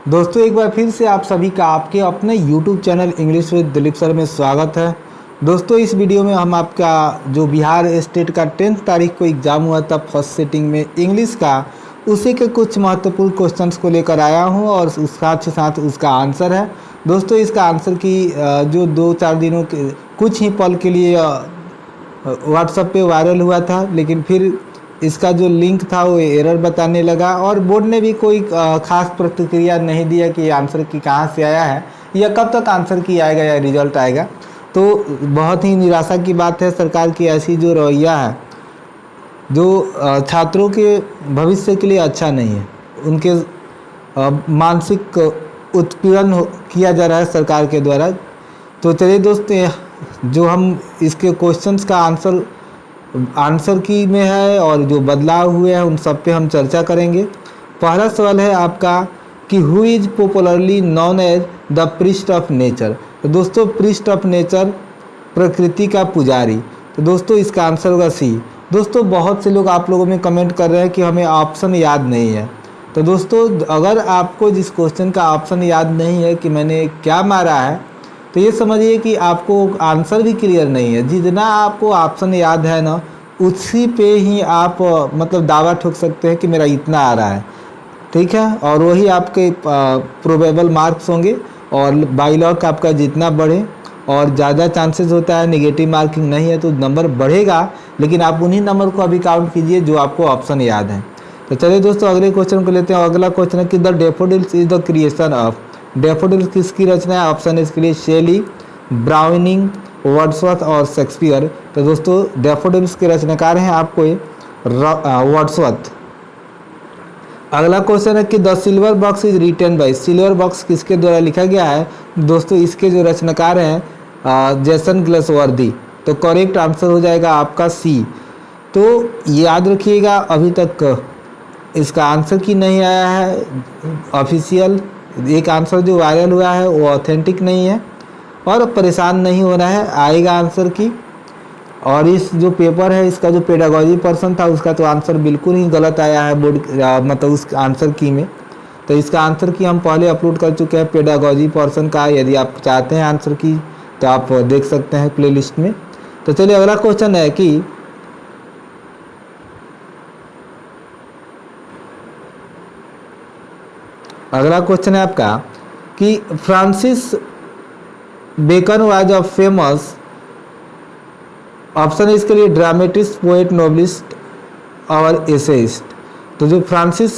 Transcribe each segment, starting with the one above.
दोस्तों एक बार फिर से आप सभी का आपके अपने YouTube channel English with Dilip sir में स्वागत है। दोस्तों इस वीडियो में हम आपका जो बिहार स्टेट का 10 तारीख को एग्ज़ाम हुआ था फर्स्ट सिटिंग में इंग्लिश का, उसी के कुछ महत्वपूर्ण क्वेश्चंस को लेकर आया हूं और उस साथ साथ उसका आंसर है। दोस्तों इसका आंसर की जो 2-4 दिनों के कुछ ही पल के लिए व्हाट्सएप पे वायरल हुआ था, लेकिन फिर इसका जो लिंक था वो एरर बताने लगा और बोर्ड ने भी कोई खास प्रतिक्रिया नहीं दिया कि आंसर की कहाँ से आया है या कब तक आंसर की आएगा या रिजल्ट आएगा। तो बहुत ही निराशा की बात है, सरकार की ऐसी जो रवैया है जो छात्रों के भविष्य के लिए अच्छा नहीं है, उनके मानसिक उत्पीड़न किया जा रहा है सरकार के द्वारा। तो चलिए दोस्तों जो हम इसके क्वेश्चंस का आंसर की में है और जो बदलाव हुए हैं उन सब पे हम चर्चा करेंगे। पहला सवाल है आपका कि who is popularly known as the priest of nature. तो दोस्तों प्रीस्ट ऑफ नेचर प्रकृति का पुजारी। तो दोस्तों इसका आंसर होगा सी। दोस्तों बहुत से लोग आप लोगों में कमेंट कर रहे हैं कि हमें ऑप्शन याद नहीं है। तो दोस्तों अगर आपको जिस क्वेश्चन का ऑप्शन याद नहीं है कि मैंने क्या मारा है, तो ये समझिए कि आपको आंसर भी क्लियर नहीं है। जितना आपको ऑप्शन याद है ना, उसी पे ही आप मतलब दावा ठोक सकते हैं कि मेरा इतना आ रहा है, ठीक है। और वही आपके प्रोबेबल मार्क्स होंगे और बाई लॉक आपका जितना बढ़े और ज़्यादा चांसेस होता है नेगेटिव मार्किंग नहीं है तो नंबर बढ़ेगा, लेकिन आप उन्हीं नंबर को अभी काउंट कीजिए जो आपको ऑप्शन याद है। तो चलिए दोस्तों अगले क्वेश्चन को लेते हैं। अगला क्वेश्चन है कि the daffodils is the creation of. Daffodils किसकी रचना है? ऑप्शन है इसके लिए शेली, ब्राउनिंग, वर्ड्सवर्थ और शेक्सपियर। तो दोस्तों डैफोडिल्स के रचनाकार हैं आपको ये वर्ड्सवर्थ। अगला क्वेश्चन है कि the silver box is written by. Silver box किसके द्वारा लिखा गया है? दोस्तों इसके जो रचनाकार हैं जेसन ग्लेसवर्दी। तो करेक्ट आंसर हो जाएगा आपका सी। तो याद रखिएगा अभी तक इसका आंसर की नहीं आया है ऑफिशियल। एक आंसर जो वायरल हुआ है वो ऑथेंटिक नहीं है और परेशान नहीं होना है, आएगा आंसर की। और इस जो पेपर है इसका जो पेडागोजी पर्सन था उसका तो आंसर बिल्कुल ही गलत आया है बोर्ड मतलब उस आंसर की में। तो इसका आंसर की हम पहले अपलोड कर चुके हैं पेडागोजी पर्सन का। यदि आप चाहते हैं आंसर की तो आप देख सकते हैं प्लेलिस्ट में। तो चलिए अगला क्वेश्चन है कि अगला क्वेश्चन है आपका कि Francis Bacon was a famous. Option है इसके लिए ड्रामेटिस्ट, पोएट, नोवेलिस्ट और एसेइस्ट। तो जो फ्रांसिस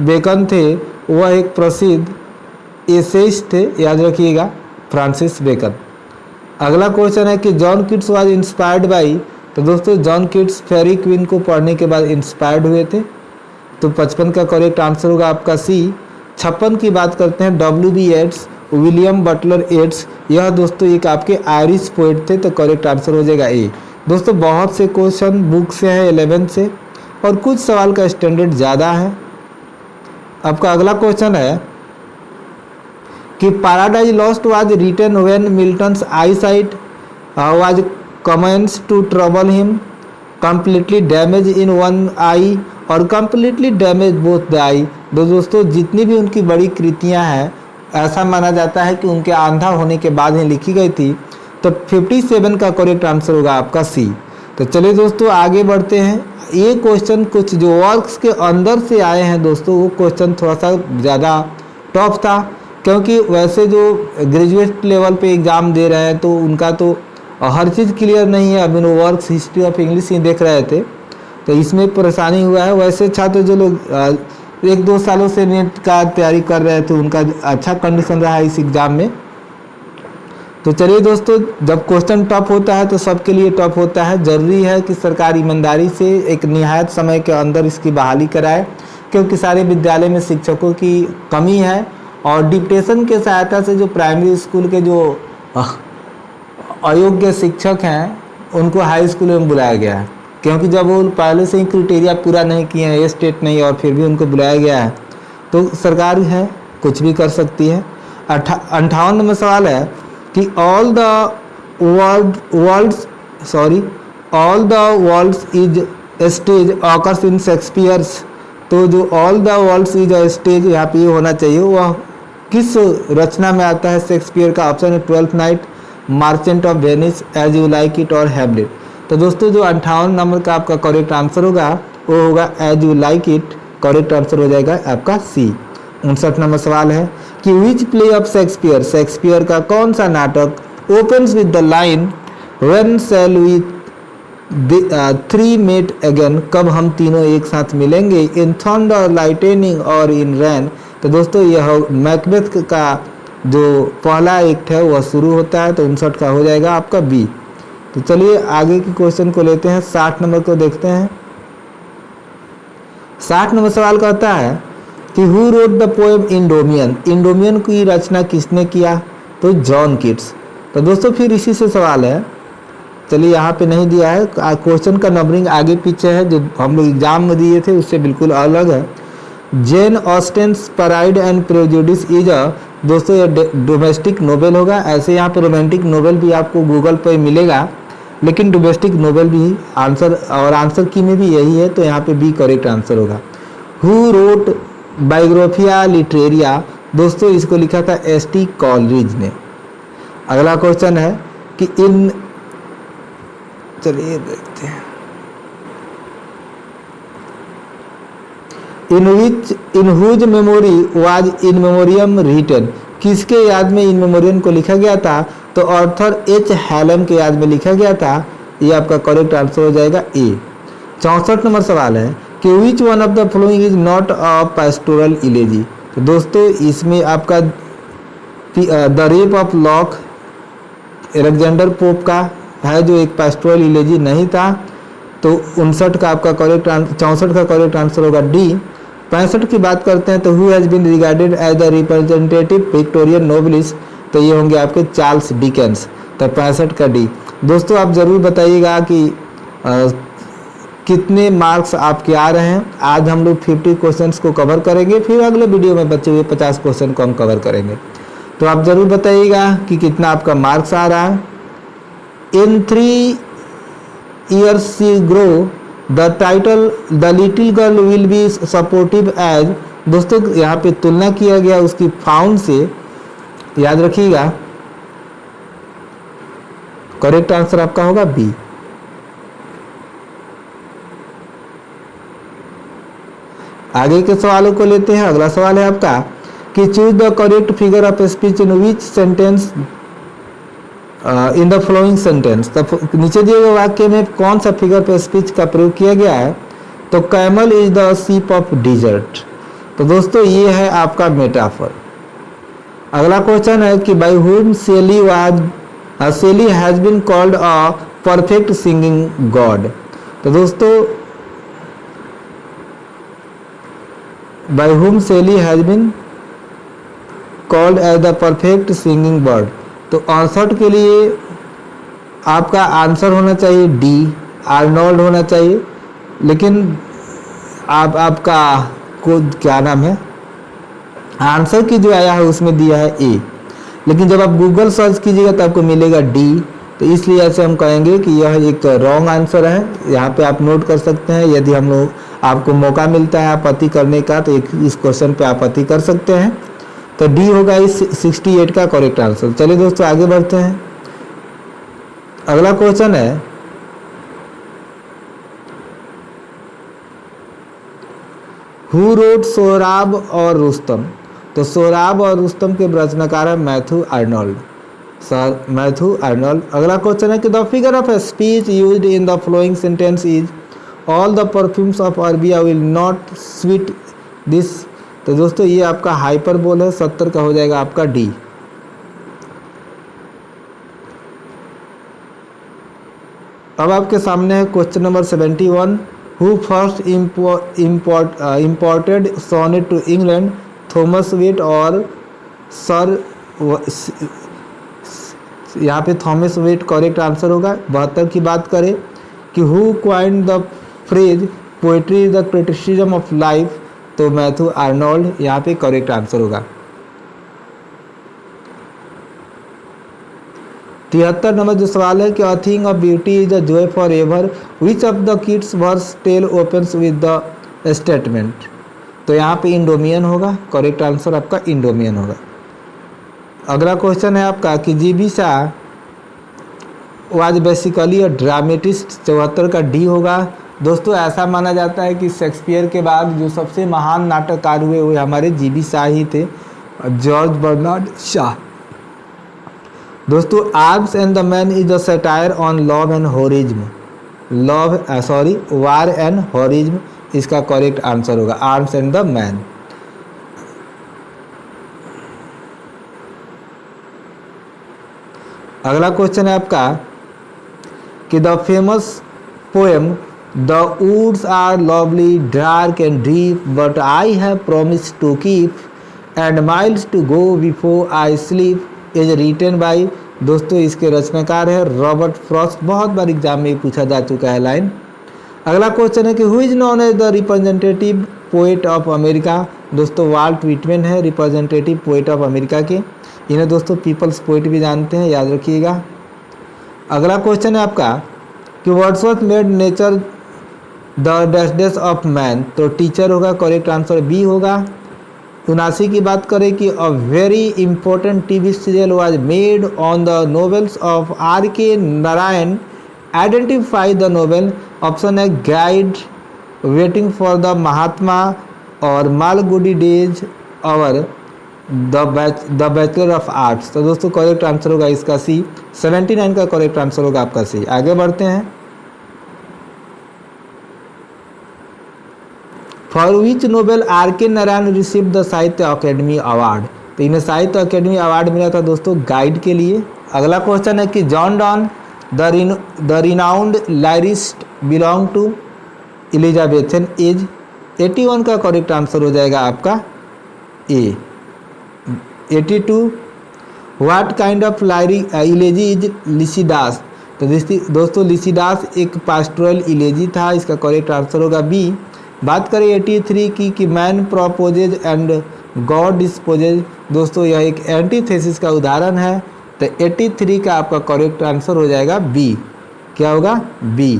बेकन थे वह एक प्रसिद्ध एसेइस्ट थे, याद रखिएगा फ्रांसिस बेकन। अगला क्वेश्चन है कि John Keats was inspired by. तो दोस्तों जॉन किट्स फेरी क्वीन को पढ़ने के बाद इंस्पायर्ड हुए थे। तो 55 का करेक्ट आंसर होगा आपका सी। 56 की बात करते हैं W.B. Yeats, William Butler Yeats. यह दोस्तों एक आपके आयरिश पोएट थे। तो करेक्ट आंसर हो जाएगा ए। दोस्तों बहुत से क्वेश्चन बुक से हैं 11 से और कुछ सवाल का स्टैंडर्ड ज़्यादा है। आपका अगला क्वेश्चन है कि Paradise Lost was written when Milton's eyesight was commence to trouble him, completely damage in one eye और completely damage both the eye. दोस्तों जितनी भी उनकी बड़ी कृतियां हैं ऐसा माना जाता है कि उनके अंधा होने के बाद ही लिखी गई थी। तो 57 का करेक्ट आंसर होगा आपका सी। तो चलिए दोस्तों आगे बढ़ते हैं। ये क्वेश्चन कुछ जो वर्क्स के अंदर से आए हैं दोस्तों, वो क्वेश्चन थोड़ा सा ज़्यादा टफ था, क्योंकि वैसे जो ग्रेजुएट लेवल पे एग्ज़ाम दे रहे हैं तो उनका तो हर चीज़ क्लियर नहीं है। अभी वो वर्क्स हिस्ट्री ऑफ इंग्लिश ही देख रहे थे तो इसमें परेशानी हुआ है। वैसे छात्र जो लोग 1-2 सालों से नेट का तैयारी कर रहे थे उनका अच्छा कंडीशन रहा है इस एग्ज़ाम में। तो चलिए दोस्तों जब क्वेश्चन टफ होता है तो सबके लिए टफ होता है। ज़रूरी है कि सरकार ईमानदारी से एक निहायत समय के अंदर इसकी बहाली कराए, क्योंकि सारे विद्यालय में शिक्षकों की कमी है और डिप्टेशन के सहायता से जो प्राइमरी स्कूल के जो अयोग्य शिक्षक हैं उनको हाई स्कूल में बुलाया गया है, क्योंकि जब वो पहले से ही क्राइटेरिया पूरा नहीं किए हैं, स्टेट नहीं, और फिर भी उनको बुलाया गया है तो सरकार है कुछ भी कर सकती है। 58 नंबर सवाल है कि all the worlds is stage occurs in Shakespeare's. तो जो all the worlds is a stage यहाँ पे होना चाहिए, वह किस रचना में आता है शेक्सपियर का? ऑप्शन है Twelfth Night, Merchant of Venice, As You Like It और हैमलेट। तो दोस्तों जो 58 नंबर का आपका करेक्ट आंसर होगा वो होगा As You Like It. Correct answer हो जाएगा आपका सी। 59 नंबर सवाल है कि which play of Shakespeare, Shakespeare का कौन सा नाटक opens with the line when shall we three meet again, कब हम तीनों एक साथ मिलेंगे, इन थंडर, लाइटनिंग और इन रैन। तो दोस्तों यह मैकबेथ का जो पहला एक्ट है वह शुरू होता है, तो 59 का हो जाएगा आपका बी। तो चलिए आगे के क्वेश्चन को लेते हैं, 60 नंबर को देखते हैं। 60 नंबर सवाल कहता है कि हु रोट द पोएम इंडोमियन, इंडोमियन की रचना किसने किया? तो जॉन कीट्स। तो दोस्तों फिर इसी से सवाल है, चलिए यहाँ पे नहीं दिया है, क्वेश्चन का नंबरिंग आगे पीछे है, जो हम लोग एग्जाम में दिए थे उससे बिल्कुल अलग है। Jane Austen's Pride and Prejudice is a, दोस्तों ये डोमेस्टिक नोवेल होगा। ऐसे यहाँ पे रोमांटिक नोवेल भी आपको गूगल पे मिलेगा, लेकिन डोमेस्टिक नोवेल भी आंसर, और आंसर की में भी यही है, तो यहाँ पे बी करेक्ट आंसर होगा। हु रोट बायोग्राफिया लिटरेरिया, दोस्तों इसको लिखा था एस.टी. कॉलरिज ने। अगला क्वेश्चन है कि चलिए देखते हैं, in whose memory was In Memoriam written, किसके याद में इन मेमोरियम को लिखा गया था? तो ऑर्थर एच हेलन के याद में लिखा गया था। ये आपका करेक्ट आंसर हो जाएगा ए। 64 नंबर सवाल है कि which one of the following is not a pastoral इलेजी। तो दोस्तों इसमें आपका the rape of lock Alexander pope का है, जो एक पास्टोरल इलेजी नहीं था। तो 59 का आपका करेक्ट आंसर, 64 का करेक्ट आंसर होगा डी। 65 की बात करते हैं तो who has been regarded as the representative Victorian novelist, तो ये होंगे आपके चार्ल्स डिकेंस। तो 65 का डी। दोस्तों आप ज़रूर बताइएगा कि कितने मार्क्स आपके आ रहे हैं। आज हम लोग 50 क्वेश्चंस को कवर करेंगे, फिर अगले वीडियो में बचे हुए 50 क्वेश्चन को हम कवर करेंगे। तो आप ज़रूर बताइएगा कि कितना आपका मार्क्स आ रहा है। इन 3 years she grow, the title the little girl will be supportive as, दोस्तों यहाँ पे तुलना किया गया उसकी फाउंड से, याद रखिएगा। करेक्ट आंसर आपका होगा बी। आगे के सवालों को लेते हैं। अगला सवाल है आपका कि choose the correct figure of speech in which sentence in the flowing sentence. तो नीचे दिए गए वाक्य में कौन सा फिगर पे स्पीच का प्रयोग किया गया है? तो camel is the sheep of dessert. तो दोस्तों ये है आपका मेटाफर। अगला क्वेश्चन है कि by whom Shelley has been called a perfect singing god. तो दोस्तों by whom Shelley has been called as the perfect singing bird. तो 68 के लिए आपका आंसर होना चाहिए डी, आर्नोल्ड होना चाहिए, लेकिन आपका को क्या नाम है, आंसर की जो आया है उसमें दिया है ए, लेकिन जब आप गूगल सर्च कीजिएगा तो आपको मिलेगा डी। तो इसलिए ऐसे हम कहेंगे कि यह एक रॉन्ग आंसर है। यहाँ पे आप नोट कर सकते हैं, यदि हम लोग आपको मौका मिलता है आपत्ति करने का तो इस क्वेश्चन पे आपत्ति कर सकते हैं। तो डी होगा इस 68 का करेक्ट आंसर। चलिए दोस्तों आगे बढ़ते हैं। अगला क्वेश्चन है हु रोट सोहराब और रुस्तम। तो सोहराब और रुस्तम के रचनाकार है Matthew Arnold, sir Matthew Arnold. अगला क्वेश्चन है कि the figure of speech used in the flowing sentence is all the perfumes of Arabia will not sweet this. तो दोस्तों ये आपका हाइपरबोल है, 70 का हो जाएगा आपका डी। अब आपके सामने है question number 71 who first imported sonnet to England, Thomas Wyatt और सर, यहाँ पे थॉमस वेट करेक्ट आंसर होगा। 72 की बात करें कि who coined the phrase poetry is the criticism of life, तो मैथ्यू आर्नोल्ड यहाँ पे करेक्ट आंसर होगा। 73 नंबर जो सवाल है कि a thing of beauty is a joy for ever, which of the Keats verse tale opens with the statement. तो यहाँ पे इंडोमियन होगा, करेक्ट आंसर आपका इंडोमियन होगा। अगला क्वेश्चन है आपका कि जीबीसा वाज बेसिकली अ ड्रामेटिस्ट, 74 का डी होगा। दोस्तों ऐसा माना जाता है कि शेक्सपियर के बाद जो सबसे महान नाटककार हुए वो हमारे जीबी शाह ही थे, जॉर्ज बर्नार्ड शाह। दोस्तों Arms and the Man is a satire on love and heroism, war and heroism इसका करेक्ट आंसर होगा, आर्म्स एंड द मैन। अगला क्वेश्चन है आपका कि the famous poem the woods are lovely dark and deep but I have promised to keep and miles to go before I sleep is written by. दोस्तों इसके रचनाकार है Robert Frost, बहुत बार exam में पूछा जा चुका है लाइन। अगला क्वेश्चन है कि who is known as the representative poet of America. दोस्तों वाल्ट व्हिटमैन है रिप्रेजेंटेटिव पोएट ऑफ अमेरिका के, इन्हें दोस्तों पीपल्स पोएट भी जानते हैं, याद रखिएगा। अगला क्वेश्चन है आपका कि Wordsworth made nature the dash of man, तो टीचर होगा, करेक्ट आंसर बी होगा। 79 की बात करें कि a very important TV serial was made on the novels of R K Narayan, identify the novel. Option है Guide, waiting for the Mahatma और Malgudi Days और द बैचलर ऑफ आर्ट्स। तो दोस्तों करेक्ट आंसर होगा इसका सी, 79 का करेक्ट आंसर होगा आपका सी। आगे बढ़ते हैं। For which Nobel are K Narayan receive the साहित्य अकेडमी अवार्ड, तो इन्हें साहित्य अकेडमी अवार्ड मिला था दोस्तों गाइड के लिए। अगला क्वेश्चन है कि John Donne the renowned lyrist belong to Elizabethan age. 81 का करेक्ट आंसर हो जाएगा आपका A. 82 what kind of elegy is Lycidas, तो दोस्तों लिसिडास एक पास्टोरल इलेजी था, इसका करेक्ट आंसर होगा बी। बात करें 83 की कि man proposes and God disposes, दोस्तों यह एक एंटीथेसिस का उदाहरण है, तो 83 का आपका करेक्ट आंसर हो जाएगा बी। क्या होगा बी।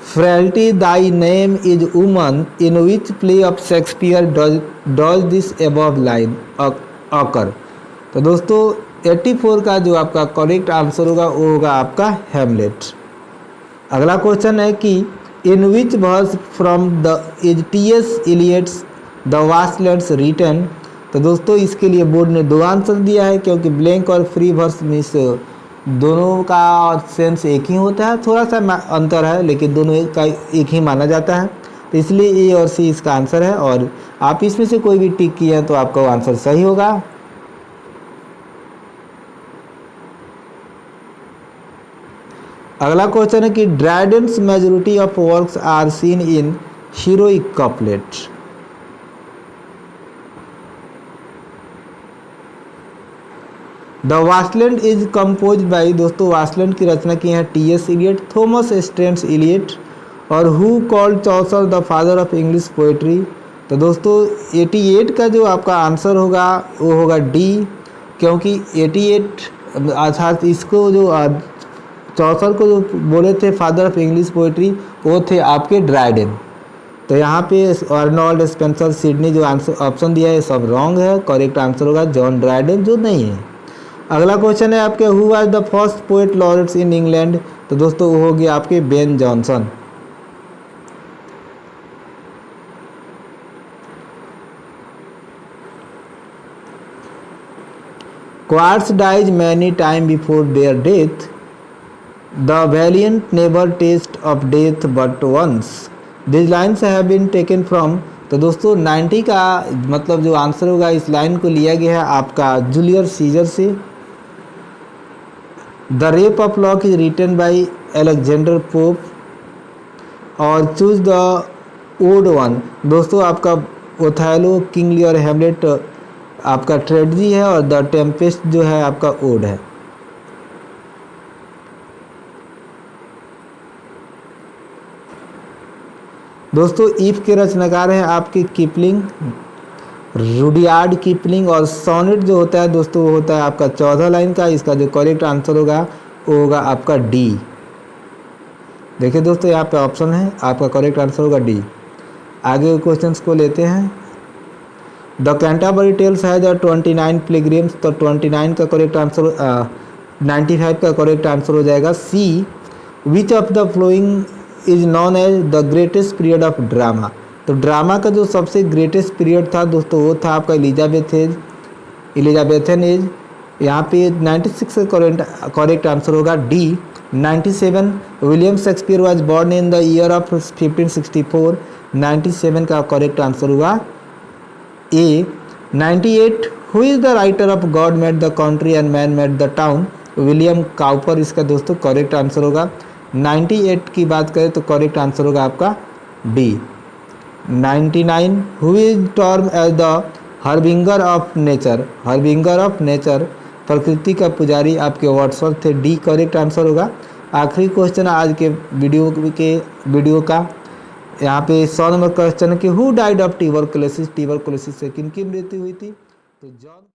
Frailty thy name is woman in which play of Shakespeare does this above line occur, तो दोस्तों 84 का जो आपका करेक्ट आंसर होगा वो होगा आपका हेमलेट। अगला क्वेश्चन है कि in which verse from the is T S. Eliot's the Wastelands written, तो दोस्तों इसके लिए बोर्ड ने 2 आंसर दिया है, क्योंकि ब्लैंक और फ्री वर्स मीन्स दोनों का सेंस एक ही होता है, थोड़ा सा अंतर है लेकिन दोनों का एक ही माना जाता है, तो इसलिए ए और सी इसका आंसर है। और आप इसमें से कोई भी टिक किए हैं तो आपका आंसर सही होगा। अगला क्वेश्चन है कि Dryden's majority of works are seen in heroic couplet, the Wasteland is compose by, दोस्तों वास्टलैंड की रचना की है T S. Eliot, Thomas Stearns Eliot, और who called Chaucer the father of English poetry, तो दोस्तों 88 का जो आपका आंसर होगा वो होगा डी, क्योंकि 88 अर्थात इसको जो चौसर को जो बोले थे फादर ऑफ इंग्लिश पोएट्री वो थे आपके ड्राइडेन। तो यहाँ पे अर्नोल्ड स्पेंसर सिडनी जो आंसर ऑप्शन दिया है सब रॉन्ग है, करेक्ट आंसर होगा जॉन ड्राइडेन जो नहीं है। अगला क्वेश्चन है आपके who was the first poet laureates in England, तो दोस्तों वो हो गया आपके Ben Jonson. Cowards die many time before their death, the valiant never taste of death but once, this lines have been taken from, तो दोस्तों 90 का मतलब जो आंसर होगा इस लाइन को लिया गया है आपका जूलियस सीजर से। The rape of lock is written by Alexander Pope, और चूज द ओड वन, दोस्तों आपका ओथेलो, किंग लियर, हेमलेट आपका ट्रेजेडी है, और द टेम्पेस्ट जो है आपका ओड है। दोस्तों ईफ के रचनाकार हैं आपके किपलिंग, रुडियार्ड किपलिंग, और सोनेट जो होता है दोस्तों वो होता है आपका 14 लाइन का, इसका जो करेक्ट आंसर होगा वो होगा आपका डी। देखिए दोस्तों यहाँ पे ऑप्शन है, आपका करेक्ट आंसर होगा डी। आगे के क्वेश्चंस को लेते हैं। The Canterbury Tales has 29 pilgrims, तो 29 का करेक्ट आंसर 95 का करेक्ट आंसर हो जाएगा C. Which of the following is known as the greatest period of drama, तो ड्रामा का जो सबसे ग्रेटेस्ट पीरियड था दोस्तों वो था आपका एलिजाबेथन एज। यहाँ पे 96 का करेक्ट आंसर होगा D. 97 William Shakespeare was born in the year of 1564, 97 का करेक्ट आंसर हुआ ए। 98 who is the writer of God made the country and man made the town, William Cowper इसका दोस्तों correct answer होगा। 98 की बात करें तो करेक्ट आंसर होगा आपका D. 99 who is term as the harbinger of nature, harbinger of nature प्रकृति का पुजारी आपके वर्ड्सवर्थ थे, डी करेक्ट आंसर होगा। आखिरी क्वेश्चन आज के वीडियो का यहाँ पे 100 नंबर क्वेश्चन है कि who died of tuberculosis, tuberculosis से किन की मृत्यु हुई थी, तो जॉन